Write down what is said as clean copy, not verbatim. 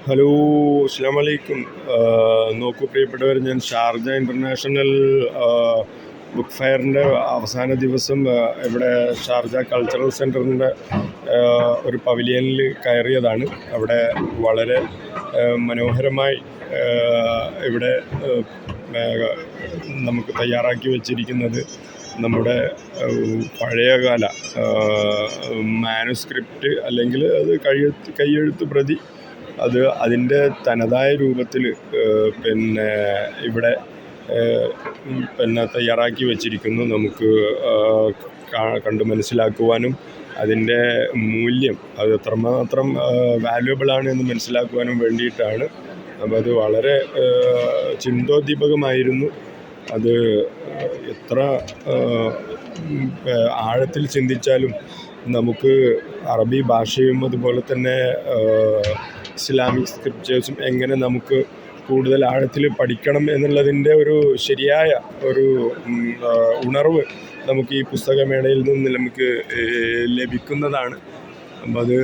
Hello, അസ്സലാമു അലൈക്കും. നോക്കൂ പ്രിയപ്പെട്ടവർ, ഞാൻ ഷാർജ ഇൻ്റർനാഷണൽ ബുക്ക് ഫെയറിൻ്റെ അവസാന ദിവസം ഇവിടെ ഷാർജ കൾച്ചറൽ സെൻറ്ററിൻ്റെ ഒരു പവലിയനിൽ കയറിയതാണ്. അവിടെ വളരെ മനോഹരമായി ഇവിടെ നമുക്ക് തയ്യാറാക്കി വച്ചിരിക്കുന്നത് നമ്മുടെ പഴയകാല മാനുസ്ക്രിപ്റ്റ്, അല്ലെങ്കിൽ അത് കയ്യെഴുത്ത് പ്രതി, അത് അതിൻ്റെ തനതായ രൂപത്തിൽ ഇവിടെ തയ്യാറാക്കി വച്ചിരിക്കുന്നു. നമുക്ക് കണ്ട് മനസ്സിലാക്കുവാനും അതിൻ്റെ മൂല്യം അത് എത്രമാത്രം വാല്യുബിളാണ് എന്ന് മനസ്സിലാക്കുവാനും വേണ്ടിയിട്ടാണ്. അപ്പോൾ അത് വളരെ ചിന്തോദ്ദീപകമായിരുന്നു. അത് എത്ര ആഴത്തിൽ ചിന്തിച്ചാലും നമുക്ക് അറബി ഭാഷയും അതുപോലെ തന്നെ ഇസ്ലാമിക് സ്ക്രിപ്റ്റേഴ്സും എങ്ങനെ നമുക്ക് കൂടുതൽ ആഴത്തിൽ പഠിക്കണം എന്നുള്ളതിൻ്റെ ഒരു ശരിയായ ഒരു ഉണർവ് നമുക്ക് ഈ പുസ്തകമേളയിൽ നിന്ന് നമുക്ക് ലഭിക്കുന്നതാണ്. അപ്പം അത്